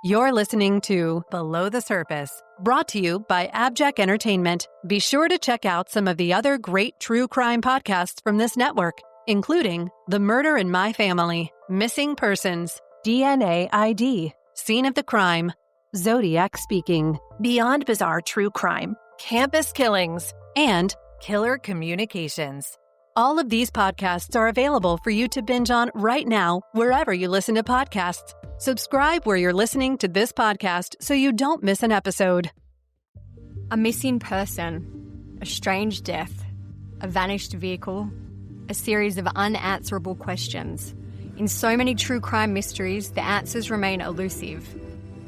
You're listening to Below the Surface, brought to you by AbJack Entertainment. Be sure to check out some of the other great true crime podcasts from this network, including The Murder in My Family, Missing Persons, DNA ID, Scene of the Crime, Zodiac Speaking, Beyond Bizarre True Crime, Campus Killings, and Killer Communications. All of these podcasts are available for you to binge on right now, wherever you listen to podcasts. Subscribe where you're listening to this podcast so you don't miss an episode. A missing person, a strange death, a vanished vehicle, a series of unanswerable questions. In so many true crime mysteries, the answers remain elusive.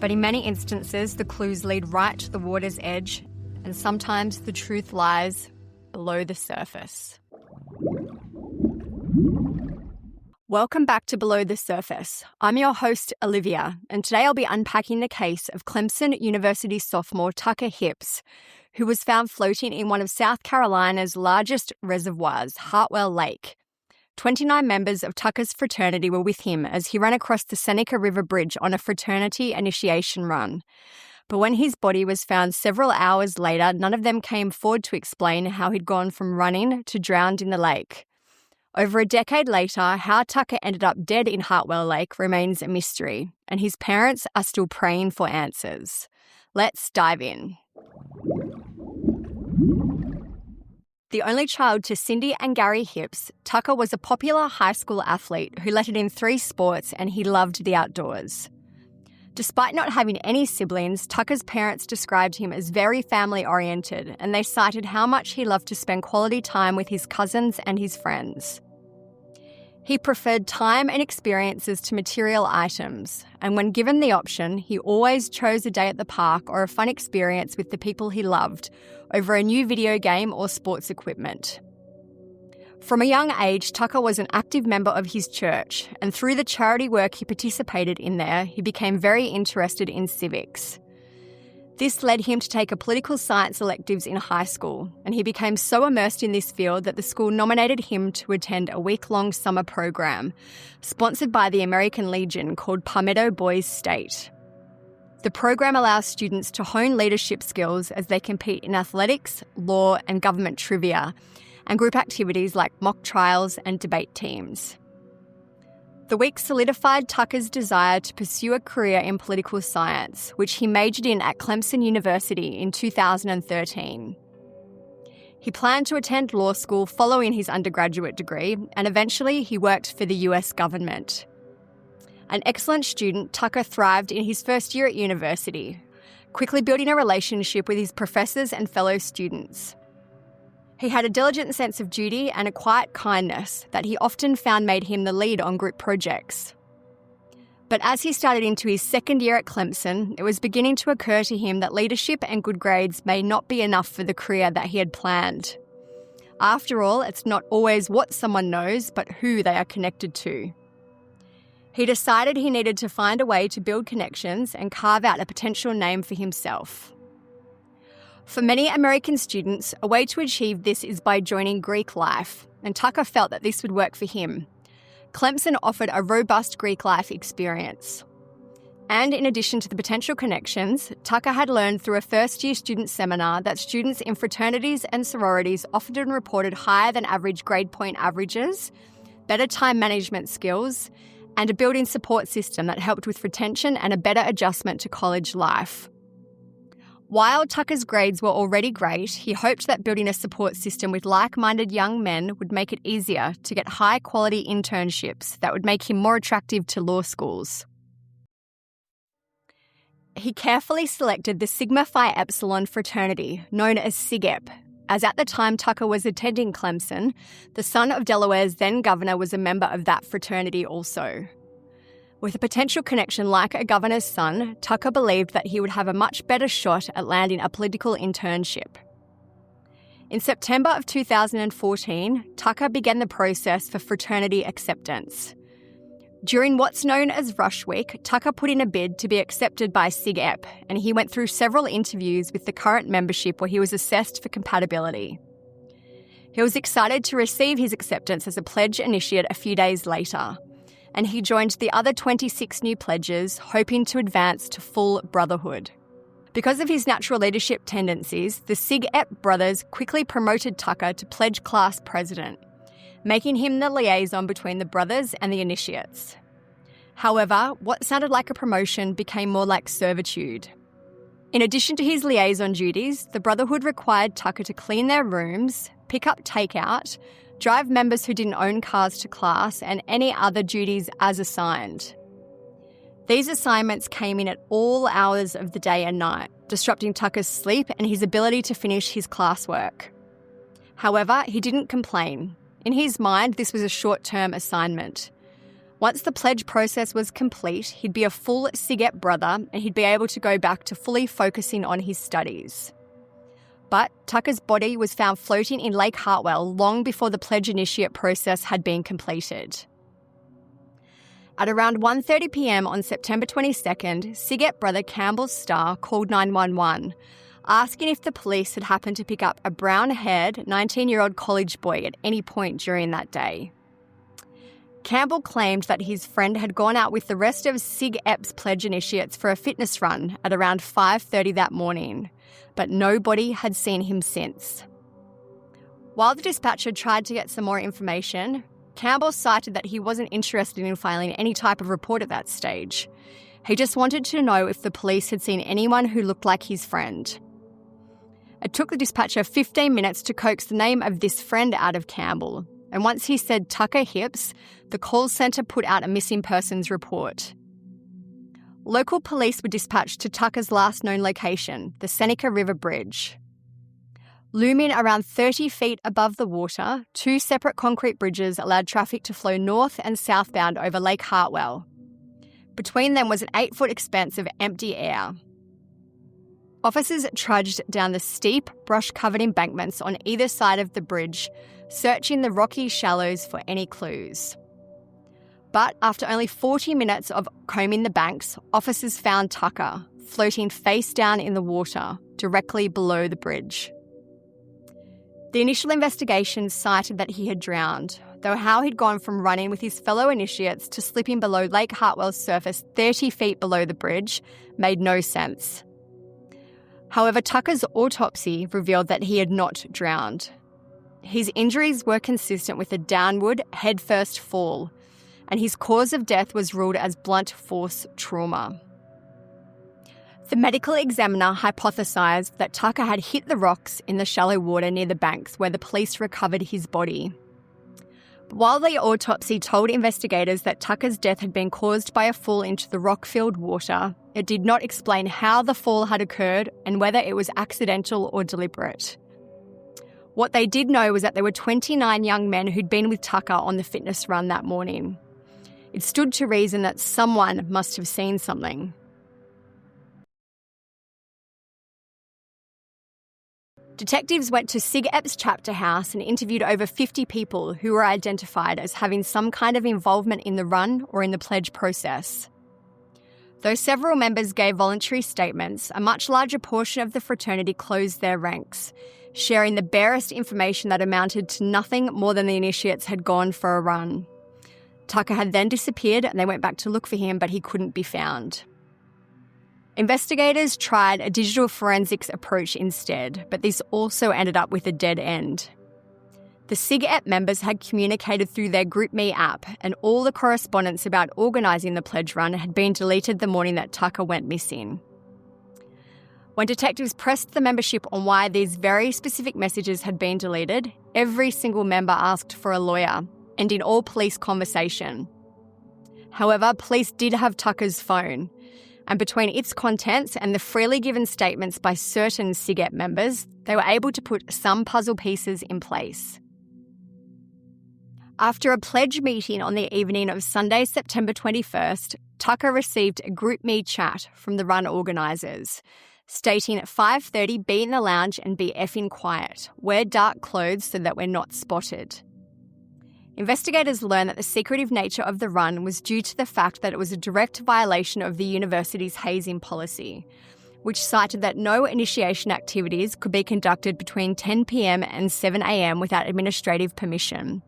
But in many instances, the clues lead right to the water's edge, and sometimes the truth lies below the surface. Welcome back to Below the Surface. I'm your host, Olivia, and today I'll be unpacking the case of Clemson University sophomore Tucker Hipps, who was found floating in one of South Carolina's largest reservoirs, Hartwell Lake. 29 members of Tucker's fraternity were with him as he ran across the Seneca River Bridge on a fraternity initiation run. But when his body was found several hours later, none of them came forward to explain how he'd gone from running to drowned in the lake. Over a decade later, how Tucker ended up dead in Hartwell Lake remains a mystery, and his parents are still praying for answers. Let's dive in. The only child to Cindy and Gary Hipps, Tucker was a popular high school athlete who lettered in 3 sports, and he loved the outdoors. Despite not having any siblings, Tucker's parents described him as very family-oriented, and they cited how much he loved to spend quality time with his cousins and his friends. He preferred time and experiences to material items, and when given the option, he always chose a day at the park or a fun experience with the people he loved over a new video game or sports equipment. From a young age, Tucker was an active member of his church, and through the charity work he participated in there, he became very interested in civics. This led him to take a political science electives in high school, and he became so immersed in this field that the school nominated him to attend a week-long summer program, sponsored by the American Legion called Palmetto Boys State. The program allows students to hone leadership skills as they compete in athletics, law, and government trivia, and group activities like mock trials and debate teams. The week solidified Tucker's desire to pursue a career in political science, which he majored in at Clemson University in 2013. He planned to attend law school following his undergraduate degree, and eventually he worked for the US government. An excellent student, Tucker thrived in his first year at university, quickly building a relationship with his professors and fellow students. He had a diligent sense of duty and a quiet kindness that he often found made him the lead on group projects. But as he started into his second year at Clemson, it was beginning to occur to him that leadership and good grades may not be enough for the career that he had planned. After all, it's not always what someone knows, but who they are connected to. He decided he needed to find a way to build connections and carve out a potential name for himself. For many American students, a way to achieve this is by joining Greek life, and Tucker felt that this would work for him. Clemson offered a robust Greek life experience. And in addition to the potential connections, Tucker had learned through a first-year student seminar that students in fraternities and sororities often reported higher than average grade point averages, better time management skills, and a built-in support system that helped with retention and a better adjustment to college life. While Tucker's grades were already great, he hoped that building a support system with like-minded young men would make it easier to get high-quality internships that would make him more attractive to law schools. He carefully selected the Sigma Phi Epsilon fraternity, known as SIGEP, as at the time Tucker was attending Clemson, the son of Delaware's then governor was a member of that fraternity also. With a potential connection like a governor's son, Tucker believed that he would have a much better shot at landing a political internship. In September of 2014, Tucker began the process for fraternity acceptance. During what's known as Rush Week, Tucker put in a bid to be accepted by SIGEP, and he went through several interviews with the current membership where he was assessed for compatibility. He was excited to receive his acceptance as a pledge initiate a few days later, and he joined the other 26 new pledges, hoping to advance to full brotherhood. Because of his natural leadership tendencies, the Sig Ep brothers quickly promoted Tucker to pledge class president, making him the liaison between the brothers and the initiates. However, what sounded like a promotion became more like servitude. In addition to his liaison duties, the Brotherhood required Tucker to clean their rooms, pick up takeout, drive members who didn't own cars to class, and any other duties as assigned. These assignments came in at all hours of the day and night, disrupting Tucker's sleep and his ability to finish his classwork. However, he didn't complain. In his mind, this was a short-term assignment. Once the pledge process was complete, he'd be a full Sig Ep brother and he'd be able to go back to fully focusing on his studies. But Tucker's body was found floating in Lake Hartwell long before the pledge initiate process had been completed. At around 1:30 p.m. on September 22nd, Sig Ep brother Campbell Starr called 911, asking if the police had happened to pick up a brown-haired 19-year-old college boy at any point during that day. Campbell claimed that his friend had gone out with the rest of Sig Ep's pledge initiates for a fitness run at around 5:30 that morning, but nobody had seen him since. While the dispatcher tried to get some more information, Campbell cited that he wasn't interested in filing any type of report at that stage. He just wanted to know if the police had seen anyone who looked like his friend. It took the dispatcher 15 minutes to coax the name of this friend out of Campbell, and once he said Tucker Hips, the call centre put out a missing persons report. Local police were dispatched to Tucker's last known location, the Seneca River Bridge. Looming around 30 feet above the water, two separate concrete bridges allowed traffic to flow north and southbound over Lake Hartwell. Between them was an 8-foot expanse of empty air. Officers trudged down the steep, brush-covered embankments on either side of the bridge, searching the rocky shallows for any clues. But after only 40 minutes of combing the banks, officers found Tucker, floating face down in the water, directly below the bridge. The initial investigation cited that he had drowned, though how he'd gone from running with his fellow initiates to slipping below Lake Hartwell's surface 30 feet below the bridge made no sense. However, Tucker's autopsy revealed that he had not drowned. His injuries were consistent with a downward, headfirst fall, and his cause of death was ruled as blunt force trauma. The medical examiner hypothesised that Tucker had hit the rocks in the shallow water near the banks where the police recovered his body. But while the autopsy told investigators that Tucker's death had been caused by a fall into the rock-filled water, it did not explain how the fall had occurred and whether it was accidental or deliberate. What they did know was that there were 29 young men who'd been with Tucker on the fitness run that morning. It stood to reason that someone must have seen something. Detectives went to Sig Ep's chapter house and interviewed over 50 people who were identified as having some kind of involvement in the run or in the pledge process. Though several members gave voluntary statements, a much larger portion of the fraternity closed their ranks, sharing the barest information that amounted to nothing more than the initiates had gone for a run. Tucker had then disappeared and they went back to look for him, but he couldn't be found. Investigators tried a digital forensics approach instead, but this also ended up with a dead end. The Sig Ep members had communicated through their GroupMe app, and all the correspondence about organising the pledge run had been deleted the morning that Tucker went missing. When detectives pressed the membership on why these very specific messages had been deleted, every single member asked for a lawyer, ending all police conversation. However, police did have Tucker's phone, and between its contents and the freely given statements by certain Sig Ep members, they were able to put some puzzle pieces in place. After a pledge meeting on the evening of Sunday, September 21st, Tucker received a GroupMe chat from the run organisers, stating at 5:30, be in the lounge and be effing quiet. Wear dark clothes so that we're not spotted. Investigators learned that the secretive nature of the run was due to the fact that it was a direct violation of the university's hazing policy, which cited that no initiation activities could be conducted between 10 p.m. and 7 a.m. without administrative permission.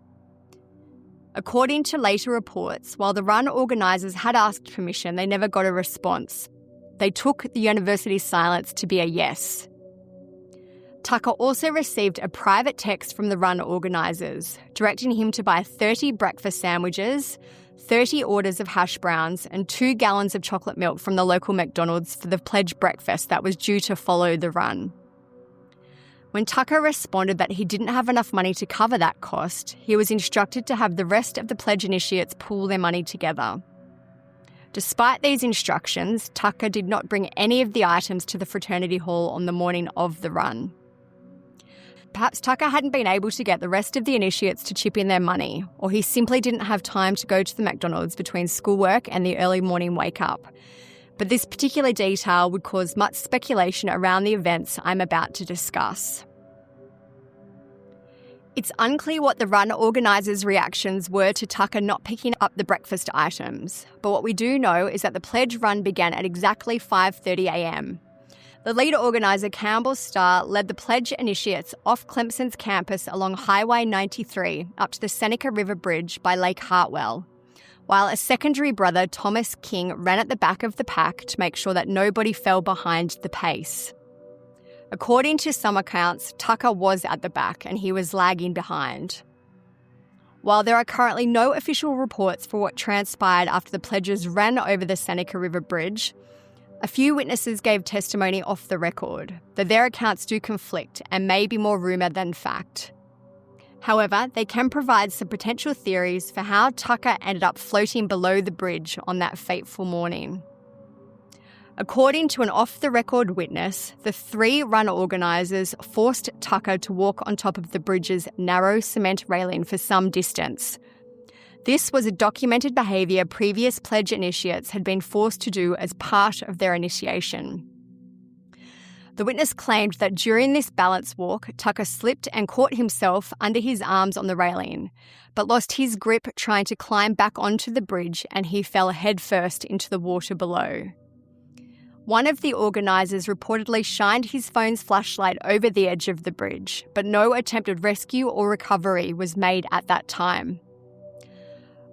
According to later reports, while the run organisers had asked permission, they never got a response. They took the university's silence to be a yes. Tucker also received a private text from the run organisers, directing him to buy 30 breakfast sandwiches, 30 orders of hash browns, and 2 gallons of chocolate milk from the local McDonald's for the pledge breakfast that was due to follow the run. When Tucker responded that he didn't have enough money to cover that cost, he was instructed to have the rest of the pledge initiates pool their money together. Despite these instructions, Tucker did not bring any of the items to the fraternity hall on the morning of the run. Perhaps Tucker hadn't been able to get the rest of the initiates to chip in their money, or he simply didn't have time to go to the McDonald's between schoolwork and the early morning wake-up. But this particular detail would cause much speculation around the events I'm about to discuss. It's unclear what the run organisers' reactions were to Tucker not picking up the breakfast items, but what we do know is that the pledge run began at exactly 5:30 a.m. The leader organiser, Campbell Starr, led the pledge initiates off Clemson's campus along Highway 93 up to the Seneca River Bridge by Lake Hartwell, while a secondary brother, Thomas King, ran at the back of the pack to make sure that nobody fell behind the pace. According to some accounts, Tucker was at the back and he was lagging behind. While there are currently no official reports for what transpired after the pledges ran over the Seneca River Bridge, a few witnesses gave testimony off the record, though their accounts do conflict and may be more rumour than fact. However, they can provide some potential theories for how Tucker ended up floating below the bridge on that fateful morning. According to an off-the-record witness, the 3 run organisers forced Tucker to walk on top of the bridge's narrow cement railing for some distance. This was a documented behaviour previous pledge initiates had been forced to do as part of their initiation. The witness claimed that during this balance walk, Tucker slipped and caught himself under his arms on the railing, but lost his grip trying to climb back onto the bridge and he fell headfirst into the water below. One of the organisers reportedly shined his phone's flashlight over the edge of the bridge, but no attempted rescue or recovery was made at that time.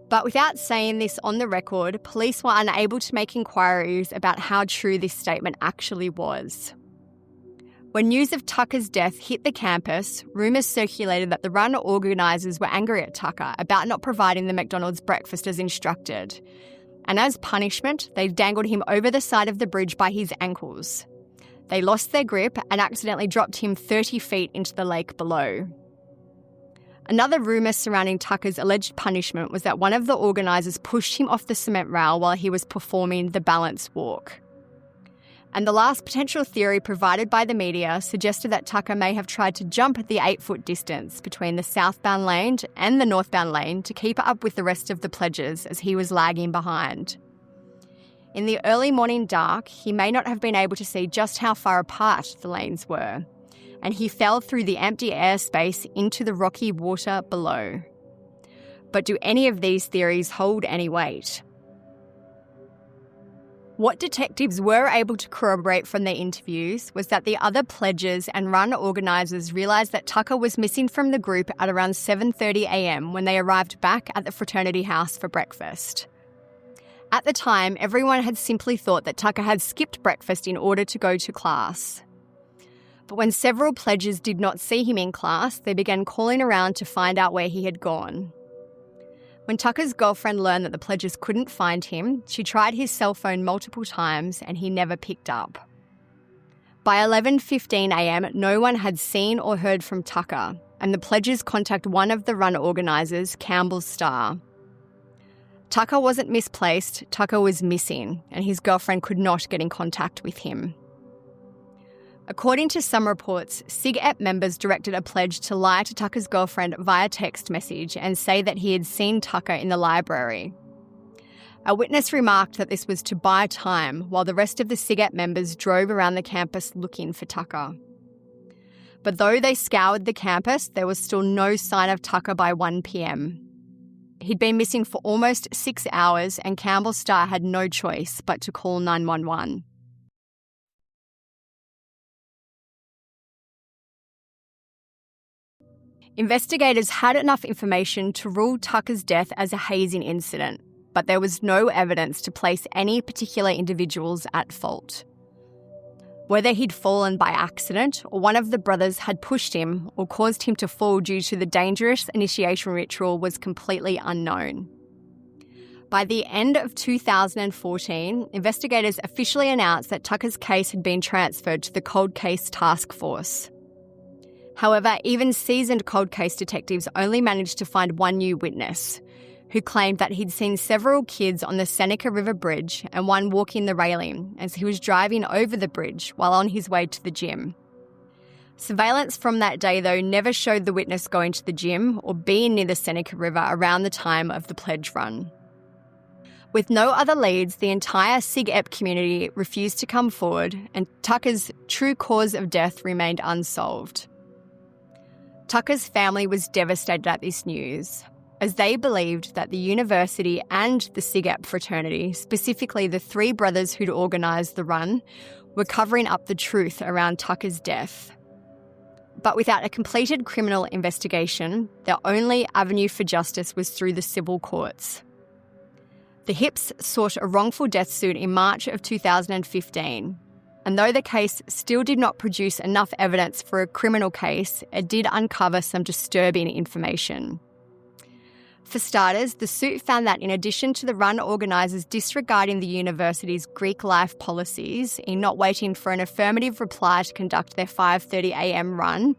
But without saying this on the record, police were unable to make inquiries about how true this statement actually was. When news of Tucker's death hit the campus, rumours circulated that the run organisers were angry at Tucker about not providing the McDonald's breakfast as instructed. And as punishment, they dangled him over the side of the bridge by his ankles. They lost their grip and accidentally dropped him 30 feet into the lake below. Another rumour surrounding Tucker's alleged punishment was that one of the organisers pushed him off the cement rail while he was performing the balance walk. And the last potential theory provided by the media suggested that Tucker may have tried to jump the 8-foot distance between the southbound lane and the northbound lane to keep up with the rest of the pledges as he was lagging behind. In the early morning dark, he may not have been able to see just how far apart the lanes were, and he fell through the empty airspace into the rocky water below. But do any of these theories hold any weight? What detectives were able to corroborate from their interviews was that the other pledges and run organisers realised that Tucker was missing from the group at around 7:30 a.m. when they arrived back at the fraternity house for breakfast. At the time, everyone had simply thought that Tucker had skipped breakfast in order to go to class. But when several pledges did not see him in class, they began calling around to find out where he had gone. When Tucker's girlfriend learned that the pledges couldn't find him, she tried his cell phone multiple times and he never picked up. By 11:15 a.m, no one had seen or heard from Tucker, and the pledges contacted one of the run organisers, Campbell Starr. Tucker wasn't misplaced, Tucker was missing, and his girlfriend could not get in contact with him. According to some reports, SIG-EP members directed a pledge to lie to Tucker's girlfriend via text message and say that he had seen Tucker in the library. A witness remarked that this was to buy time while the rest of the SIG-EP members drove around the campus looking for Tucker. But though they scoured the campus, there was still no sign of Tucker by 1 p.m. He'd been missing for almost 6 hours and Campbell Starr had no choice but to call 911. Investigators had enough information to rule Tucker's death as a hazing incident, but there was no evidence to place any particular individuals at fault. Whether he'd fallen by accident or one of the brothers had pushed him or caused him to fall due to the dangerous initiation ritual was completely unknown. By the end of 2014, investigators officially announced that Tucker's case had been transferred to the Cold Case Task Force. However, even seasoned cold case detectives only managed to find one new witness, who claimed that he'd seen several kids on the Seneca River Bridge and one walking the railing as he was driving over the bridge while on his way to the gym. Surveillance from that day, though, never showed the witness going to the gym or being near the Seneca River around the time of the pledge run. With no other leads, the entire Sig Ep community refused to come forward, and Tucker's true cause of death remained unsolved. Tucker's family was devastated at this news, as they believed that the university and the Sig Ep fraternity, specifically the three brothers who'd organised the run, were covering up the truth around Tucker's death. But without a completed criminal investigation, their only avenue for justice was through the civil courts. The Hips sought a wrongful death suit in March of 2015, and though the case still did not produce enough evidence for a criminal case, it did uncover some disturbing information. For starters, the suit found that in addition to the run organisers disregarding the university's Greek life policies in not waiting for an affirmative reply to conduct their 5:30 a.m. run,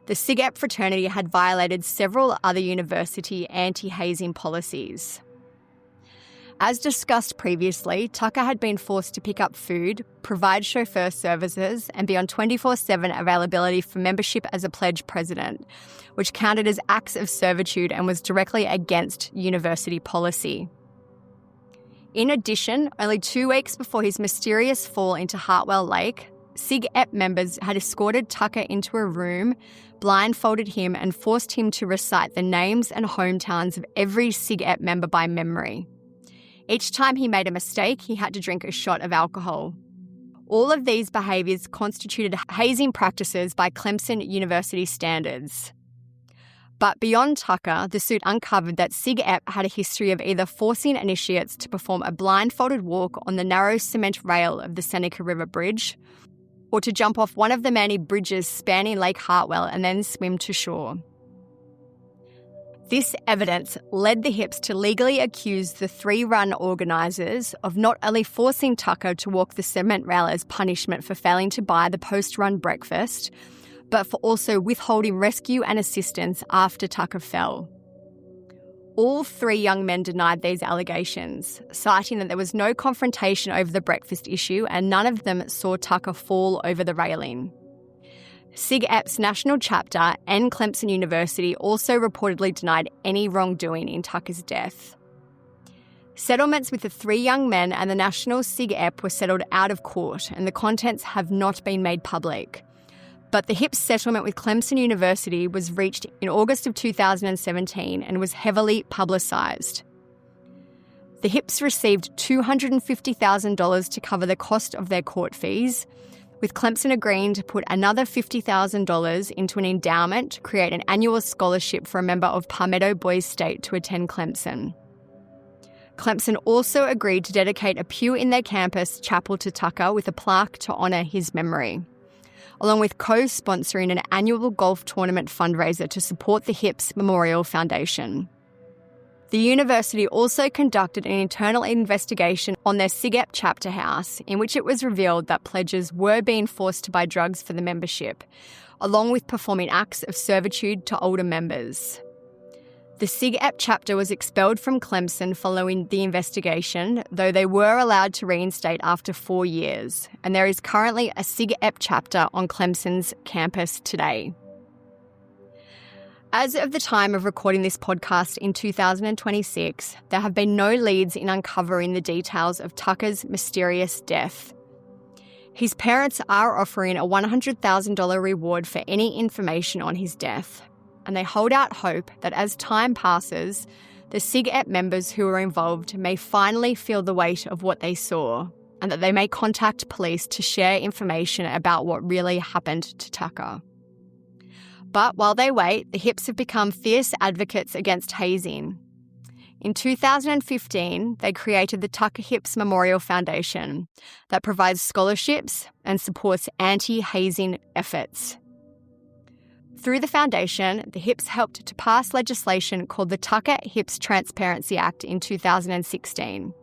the Sig Ep fraternity had violated several other university anti-hazing policies. As discussed previously, Tucker had been forced to pick up food, provide chauffeur services, and be on 24/7 availability for membership as a pledge president, which counted as acts of servitude and was directly against university policy. In addition, only 2 weeks before his mysterious fall into Hartwell Lake, Sig Ep members had escorted Tucker into a room, blindfolded him, and forced him to recite the names and hometowns of every Sig Ep member by memory. Each time he made a mistake, he had to drink a shot of alcohol. All of these behaviours constituted hazing practices by Clemson University standards. But beyond Tucker, the suit uncovered that Sig Ep had a history of either forcing initiates to perform a blindfolded walk on the narrow cement rail of the Seneca River Bridge, or to jump off one of the many bridges spanning Lake Hartwell and then swim to shore. This evidence led the Hips to legally accuse the three run organisers of not only forcing Tucker to walk the cement rail as punishment for failing to buy the post-run breakfast, but for also withholding rescue and assistance after Tucker fell. All three young men denied these allegations, citing that there was no confrontation over the breakfast issue and none of them saw Tucker fall over the railing. Sig Ep's national chapter and Clemson University also reportedly denied any wrongdoing in Tucker's death. Settlements with the three young men and the national Sig Ep were settled out of court, and the contents have not been made public. But the Hips settlement with Clemson University was reached in August of 2017 and was heavily publicised. The Hips received $250,000 to cover the cost of their court fees, with Clemson agreeing to put another $50,000 into an endowment to create an annual scholarship for a member of Palmetto Boys State to attend Clemson. Clemson also agreed to dedicate a pew in their campus chapel to Tucker with a plaque to honour his memory, along with co-sponsoring an annual golf tournament fundraiser to support the Hips Memorial Foundation. The university also conducted an internal investigation on their Sig Ep chapter house, in which it was revealed that pledges were being forced to buy drugs for the membership, along with performing acts of servitude to older members. The Sig Ep chapter was expelled from Clemson following the investigation, though they were allowed to reinstate after 4 years, and there is currently a Sig Ep chapter on Clemson's campus today. As of the time of recording this podcast in 2026, there have been no leads in uncovering the details of Tucker's mysterious death. His parents are offering a $100,000 reward for any information on his death, and they hold out hope that as time passes, the Sig Ep members who are involved may finally feel the weight of what they saw, and that they may contact police to share information about what really happened to Tucker. But while they wait, the hips have become fierce advocates against hazing. In 2015, they created the Tucker Hips Memorial Foundation that provides scholarships and supports anti-hazing efforts. Through the foundation, the Hips helped to pass legislation called the Tucker Hips Transparency Act in 2016.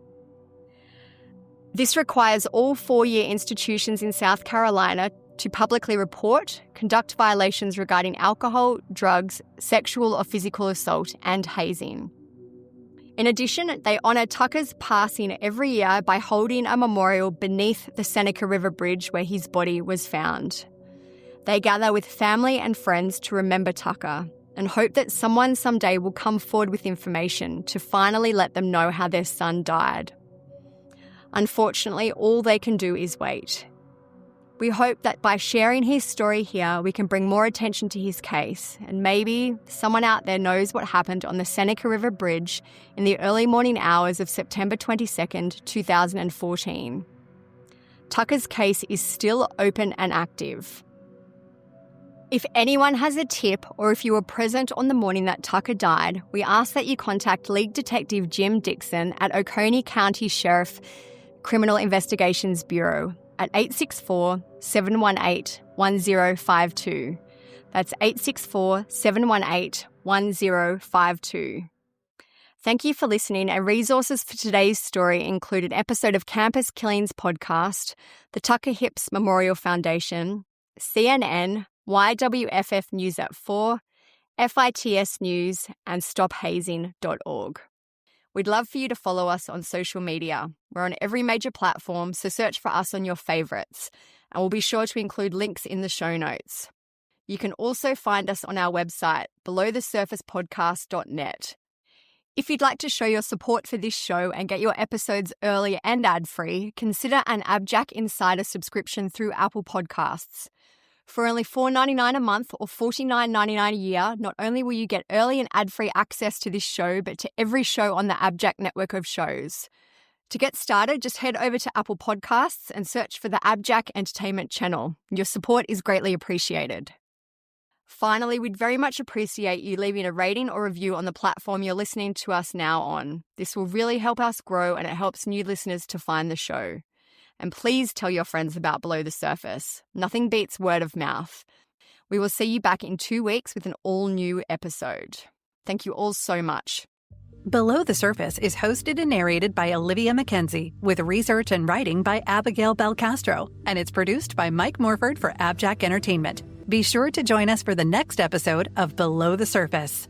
This requires all four-year institutions in South Carolina to publicly report, conduct violations regarding alcohol, drugs, sexual or physical assault, and hazing. In addition, they honour Tucker's passing every year by holding a memorial beneath the Seneca River Bridge where his body was found. They gather with family and friends to remember Tucker and hope that someone someday will come forward with information to finally let them know how their son died. Unfortunately, all they can do is wait. We hope that by sharing his story here, we can bring more attention to his case, and maybe someone out there knows what happened on the Seneca River Bridge in the early morning hours of September 22nd, 2014. Tucker's case is still open and active. If anyone has a tip, or if you were present on the morning that Tucker died, we ask that you contact League Detective Jim Dixon at Oconee County Sheriff Criminal Investigations Bureau at 864-718-1052. That's 864-718-1052. Thank you for listening, and resources for today's story include an episode of Campus Killings podcast, the Tucker Hips Memorial Foundation, CNN, YWFF News at 4, FITS News, and StopHazing.org. We'd love for you to follow us on social media. We're on every major platform, so search for us on your favourites, and we'll be sure to include links in the show notes. You can also find us on our website, belowthesurfacepodcast.net. If you'd like to show your support for this show and get your episodes early and ad-free, consider an AbJack Insider subscription through Apple Podcasts. For only $4.99 a month or $49.99 a year, not only will you get early and ad-free access to this show, but to every show on the AbJack network of shows. To get started, just head over to Apple Podcasts and search for the AbJack Entertainment channel. Your support is greatly appreciated. Finally, we'd very much appreciate you leaving a rating or review on the platform you're listening to us now on. This will really help us grow, and it helps new listeners to find the show. And please tell your friends about Below the Surface. Nothing beats word of mouth. We will see you back in 2 weeks with an all-new episode. Thank you all so much. Below the Surface is hosted and narrated by Olivia McKenzie, with research and writing by Abigail Belcastro, and it's produced by Mike Morford for AbJack Entertainment. Be sure to join us for the next episode of Below the Surface.